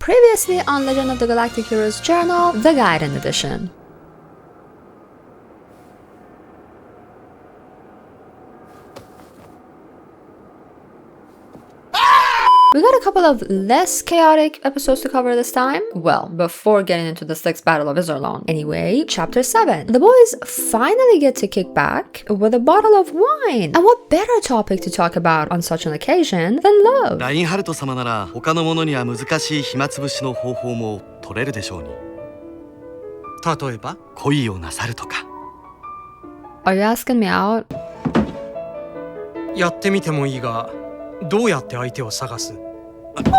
Previously on Legend of the Galactic Heroes Journal, the Gaiden Edition. We got a couple of less chaotic episodes to cover this time. Well, before getting into the 6th Battle of Izarlon. Anyway, Chapter 7. The boys finally get to kick back with a bottle of wine. And what better topic to talk about on such an occasion than love? ラインハルト様なら他の者には難しい暇つぶしの方法も取れるでしょうに。例えば恋をなさるとか。Are you asking me out? やってみてもいいが、どうやって相手を探す？ Adorable.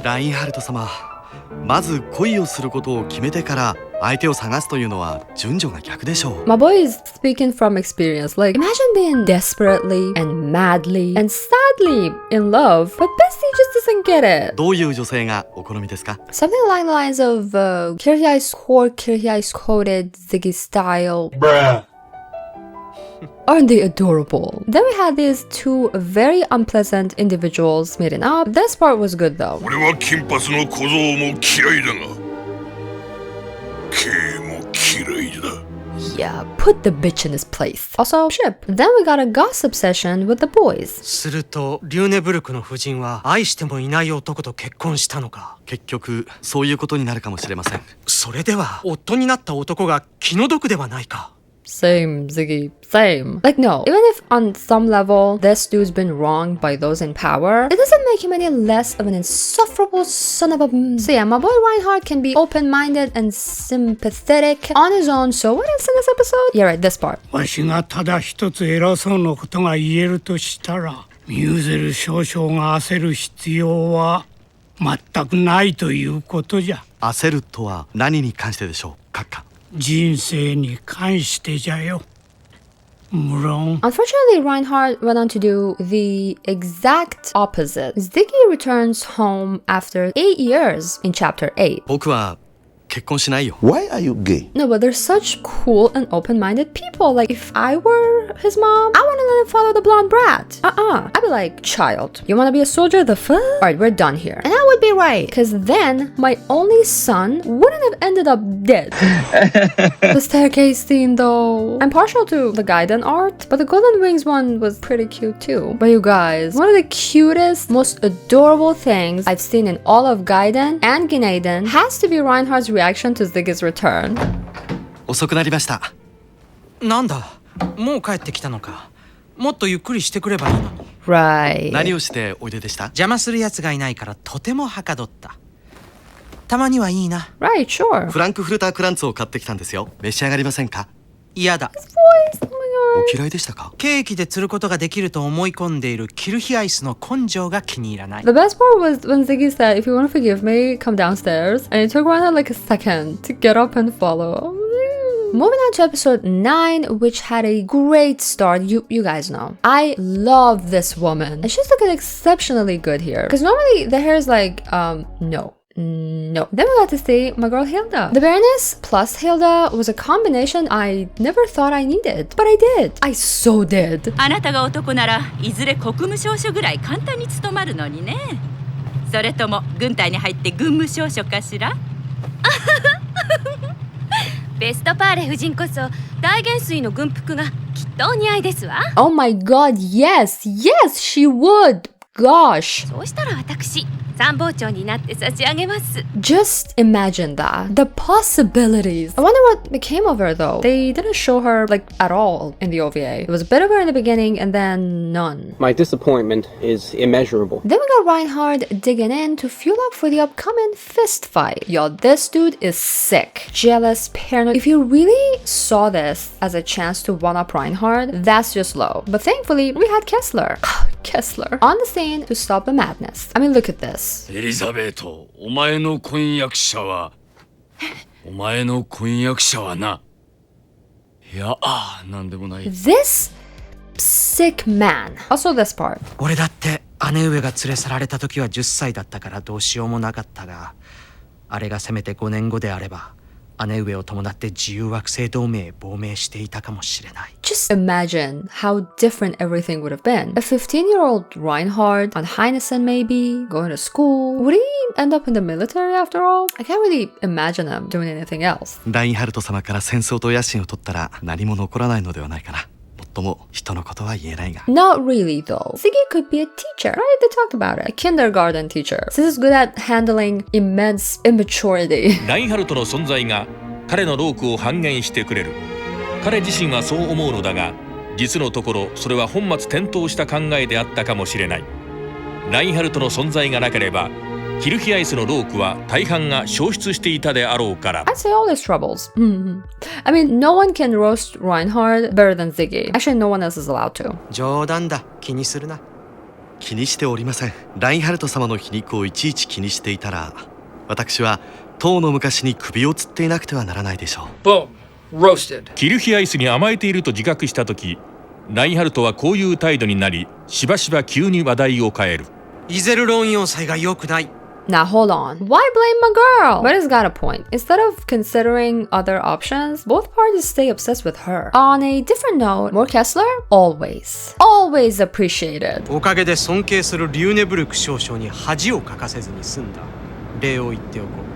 ラインハルト様、まず恋をすることを決めてから相手を探すというのは順序が逆でしょう。 My boy is speaking from experience. Like, imagine being desperately and madly and sadly in love, but Bessie just doesn't get it. どういう女性がお好みですか？ Something along the lines of Kirihai's core, Kirihai's coded Ziggy style. Bruh. Aren't they adorable? Then we had these two very unpleasant individuals meeting up. This part was good though. 俺は金髪の小僧も嫌いだが、Kも嫌いだ。 Yeah, put the bitch in his place. Also, ship. Then we got a gossip session with the boys. すると、リューネブルクの夫人は愛してもいない男と結婚したのか。結局そういうことになるかもしれません。それでは、夫になった男が気の毒ではないか。 Same, Ziggy, same. Like, no, even if on some level this dude's been wronged by those in power, it doesn't make him any less of an insufferable son of a... So yeah, my boy Reinhardt can be open-minded and sympathetic on his own. So what else in this episode? Yeah, right, this part. わしがただ一つ偉そうなことが言えるとしたら、ミューゼル少々が焦る必要は全くないということじゃ。焦るとは何に関してでしょう、閣下。人生に関してじゃよ。無論。 Unfortunately, Reinhardt went on to do the exact opposite. Ziggy returns home after 8 years in Chapter 8. 僕は結婚しないよ。 Why are you gay? No, but they're such cool and open-minded people. Like, if I were his mom, I wouldn't let him follow the blonde brat. I'd be like, child, you wanna be a soldier? The fuck? Alright, we're done here. And that would be right, because then my only son wouldn't have ended up dead. The staircase scene, though. I'm partial to the Gaiden art, but the Golden Wings one was pretty cute too. But you guys, one of the cutest, most adorable things I've seen in all of Gaiden and Gaiden has to be Reinhardt's reaction to Ziggy's return. 遅くなりました。なんだ、もう帰ってきたのか。もっとゆっくりしてくればいいのに。Right. 何をしておいででした？邪魔する奴がいないからとてもはかどった。たまにはいいな。Right, sure. フランクフルタークランツを買ってきたんですよ。召し上がりませんか？嫌だ。 Voice, oh my お嫌いでしたか？ケーキで釣ることができると思い込んでいるキルヒアイスの根性が気に入らない。 God. The best part was when Ziggy said, if you want to forgive me, come downstairs. And it took Reinhardt like a second to get up and follow. Moving on to episode 9, which had a great start. You guys know. I love this woman. And she's looking exceptionally good here. Because normally the hair is like, no. No. Then we got to see my girl Hilda. The Baroness plus Hilda was a combination I never thought I needed. But I did. I so did. あなたが男ならいずれ国務省書ぐらい簡単に務まるのにね。それとも軍隊に入って軍務省書かしら？ベストパーレ夫人こそ大元帥の軍服がきっとお似合いですわ。 Oh my god, yes, yes, she would. Gosh. そうしたら私参謀長になって差し上げます。 Just imagine that. The possibilities. I wonder what became of her though. They didn't show her like at all in the OVA. It was a bit of her in the beginning and then none. My disappointment is immeasurable. Then we got Reinhardt digging in to fuel up for the upcoming fist fight. Yo, this dude is sick. Jealous, paranoid. If you really saw this as a chance to one-up Reinhardt, that's just low. But thankfully, we had Kessler. Kessler on the scene to stop the madness. I mean, look at this. エリザベート、お前の婚約者はな。いや、なんでもない。 This sick man. Also this part. 俺だって姉上が連れ去られた時は10歳だったからどうしようもなかったが、あれがせめて5年後であれば姉上を伴って自由惑星同盟へ亡命していたかもしれない。 Just imagine how different everything would have been. A 15-year-old Reinhardt on Heinesen maybe, going to school. Would he end up in the military after all? I can't really imagine him doing anything else. ラインハルト様から戦争と野心を取ったら何も残らないのではないかな。もっとも人のことは言えないが。 Not really though. Ziggy could be a teacher, right? They talked about it. A kindergarten teacher. Since he's good at handling immense immaturity. ラインハルトの存在が彼の労苦を半減してくれる。彼自身はそう思うのだが、実のところそれは本末転倒した考えであったかもしれない。ラインハルトの存在がなければキルヒアイスの労苦は大半が消失していたであろうから。 I'd say all his troubles. I mean, no one can roast Reinhardt better than Ziggy. Actually, no one else is allowed to. 冗談だ、気にするな。気にしておりません。ラインハルト様の皮肉をいちいち気にしていたら、私はとうの昔に首を吊っていなくてはならないでしょう。 Boom. Roasted. キルヒアイスに甘えていると自覚したとき、ラインハルトはこういう態度になり、しばしば急に話題を変える。イゼルロン要塞が良くない。 Now hold on. Why blame my girl? But he's got a point. Instead of considering other options, both parties stay obsessed with her. On a different note, more Kessler? Always. Always appreciated. おかげで尊敬するリューネブルク少将に恥をかかせずに済んだ。礼を言っておこう。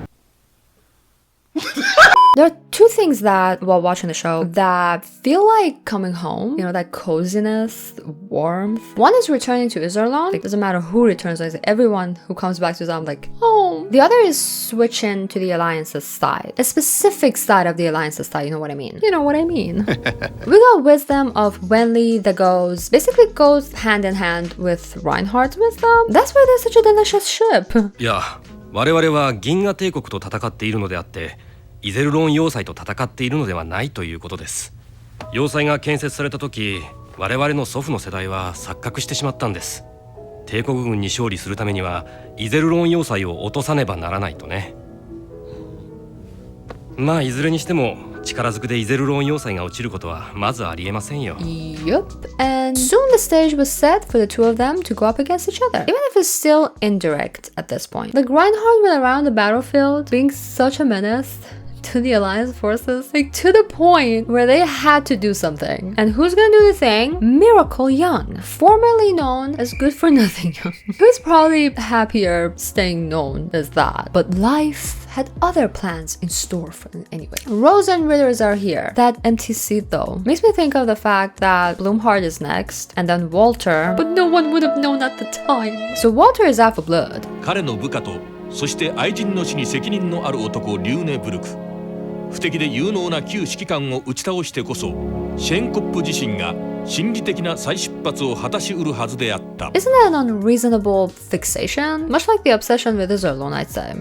There are two things that, while watching the show, that feel like coming home. You know, that coziness, warmth. One is returning to Iserlohn. Like, doesn't matter who returns, like, everyone who comes back to Iserlohn, like, home. The other is switching to the Alliance's side. A specific side of the Alliance's side, you know what I mean? You know what I mean. We got wisdom of Wenli that basically goes hand in hand with Reinhardt's wisdom. That's why they're such a delicious ship. いや、我々は銀河帝国と戦っているのであって、イゼルロン要塞と戦っているのではないということです。要塞が建設された時、我々の祖父の世代は錯覚してしまったんです。帝国軍に勝利するためにはイゼルロン要塞を落とさねばならないとね。まあいずれにしても力ずくでイゼルロン要塞が落ちることはまずありえませんよ。 Yup. And soon the stage was set for the two of them to go up against each other. Even if it's still indirect at this point. Like Reinhardt went around the battlefield being such a menace to the Alliance forces, like to the point where they had to do something. And who's gonna do the thing? Miracle Young, formerly known as Good for Nothing Young. He was probably happier staying known as that. But life had other plans in store for them anyway. Rose and Ritters are here. That empty seat though makes me think of the fact that Bloomheart is next, and then Walter, but no one would have known at the time. So Walter is out for blood. 彼の部下と、そして愛人の死に責任のある男リューネブルク。不敵で有能な旧指揮官を打ち倒してこそ、シェーンコップ自身が心理的な再出発を果たしうるはずであった。 Isn't that an unreasonable fixation? Much like the obsession with Iserlohn, I'd say.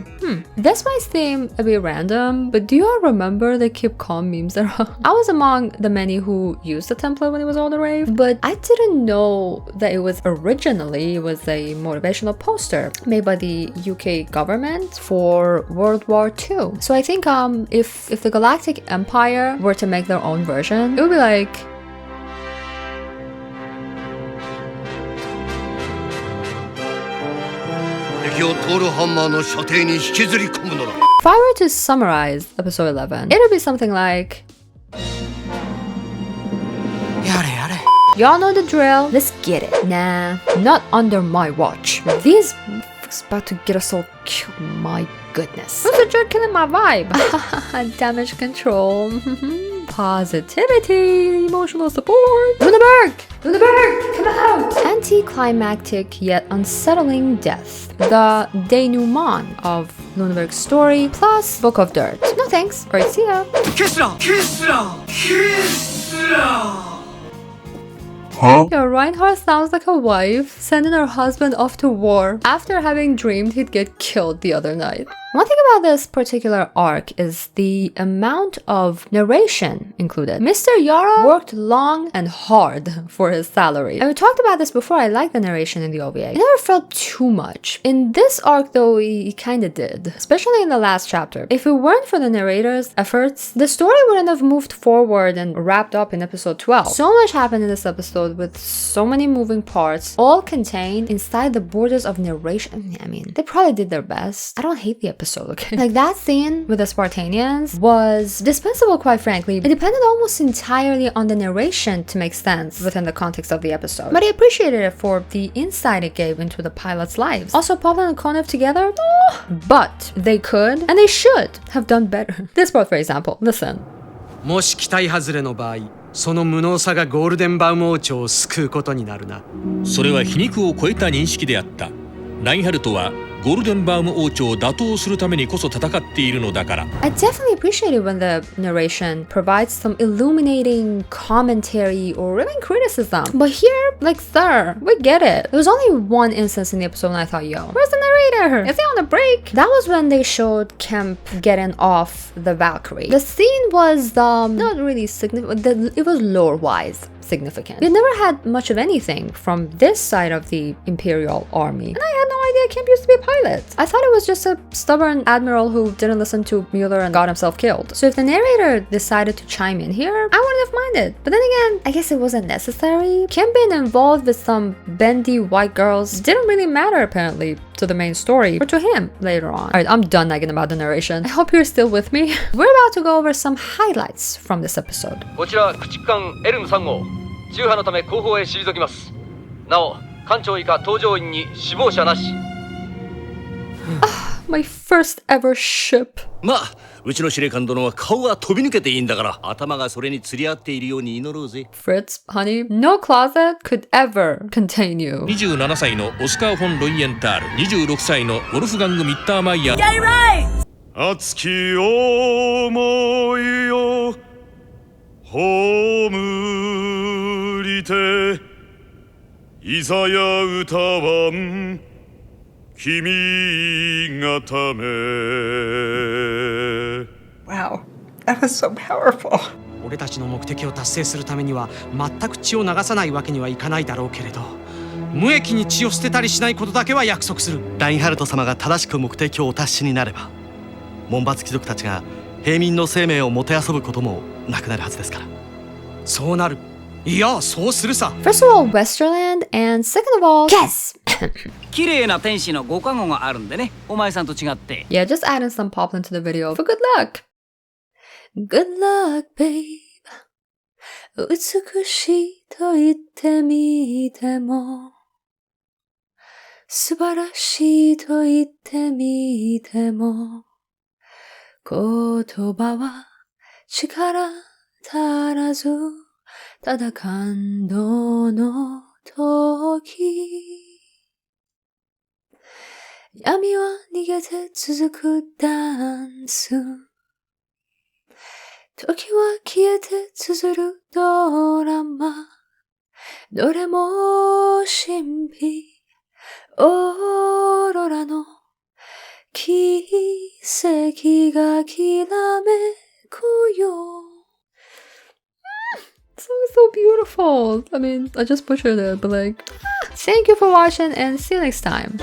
This might seem a bit random, but do you all remember the Keep Calm memes around? I was among the many who used the template when it was all the rave, but I didn't know that it was originally a motivational poster made by the UK government for World War II. So I think if the Galactic Empire were to make their own version, it would be like, if I were to summarize episode 11, it would be something like, やれやれ。 y'all know the drill, let's get it. Nah, not under my watch. These motherfuckers about to get us all killed, my goodness. Who's the jerk killing my vibe? Damage control. Positivity, emotional support. Lunenburg! Lunenburg, come out! Anticlimactic yet unsettling death. The denouement of Lunenburg's story plus Book of Dirt. No thanks. Alright, see ya. Yo, Reinhardt sounds like a wife sending her husband off to war after having dreamed he'd get killed the other night. One thing about this particular arc is the amount of narration included. Mr. Yara worked long and hard for his salary. And we talked about this before, I like the narration in the OVA. It never felt too much. In this arc though, he kinda did. Especially in the last chapter. If it weren't for the narrator's efforts, the story wouldn't have moved forward and wrapped up in episode 12. So much happened in this episode episode with so many moving parts, all contained inside the borders of narration. I mean, they probably did their best. I don't hate the episode, okay? Like, that scene with the Spartanians was dispensable, quite frankly. It depended almost entirely on the narration to make sense within the context of the episode. But I appreciated it for the insight it gave into the pilots' lives. Also, Pavlin and Konev together? No. But they could, and they should, have done better. This part, for example. Listen. もし期待外れの場合、その無能さがゴールデンバウム王朝を救うことになるな。それは皮肉を超えた認識であった。ラインハルトはゴールデンバウム王朝を打倒するためにこそ戦っているのだから。I definitely appreciate it when the narration provides some illuminating commentary or even criticism. But here, like, sir, we get it. There was only one instance in the episode when I thought, yo, where's the narrator? Is he on a break? That was when they showed Kemp getting off the Valkyrie. The scene was not really significant. It was lore-wise significant. We never had much of anything from this side of the Imperial army. And I had no idea Kemp used to be a pilot. I thought it was just a stubborn admiral who didn't listen to Mueller and got himself killed. So if the narrator decided to chime in here, I wouldn't have minded. But then again, I guess it wasn't necessary. Kemp being involved with some bendy white girls didn't really matter apparently to the main story or to him later on. Alright, I'm done nagging about the narration. I hope you're still with me. We're about to go over some highlights from this episode. こちら駆逐艦エルム3号中波のため後方へ退きます。なお艦長以下搭乗員に死亡者なし。My first ever ship. まあうちの司令官殿は顔が飛び抜けていいんだから頭がそれに釣り合っているように祈ろうぜ。 Fritz, honey, no closet could ever contain you. 27歳のオスカー・フォン・ロイエンタール、26歳のウォルフガング・ミッターマイヤー。熱き思いを葬りていざや歌わん君がため Wow, that was so powerful. 俺たちの目的を達成するためには全く血を流さないわけにはいかないだろうけれど、無益に血を捨てたりしないことだけは約束する。ラインハルト様が正しく目的をお達しになれば門閥貴族たちが平民の生命をもてあそぶこともなくなるはずですから。そうなる。いや、そうするさ。First of all, Westerland, and second of all, yes! 綺麗な天使のご加護があるんでね、お前さんと違って。Yeah, just adding some pop into the video for good luck. Good luck, babe. 美しいと言ってみても素晴らしいと言ってみても言葉は力足らずただ感動の時闇は逃げて続くダンス時は消えて綴るドラマどれも神秘オーロラの奇跡がきらめくよ So beautiful. I mean, I just butchered it, but like, thank you for watching and see you next time.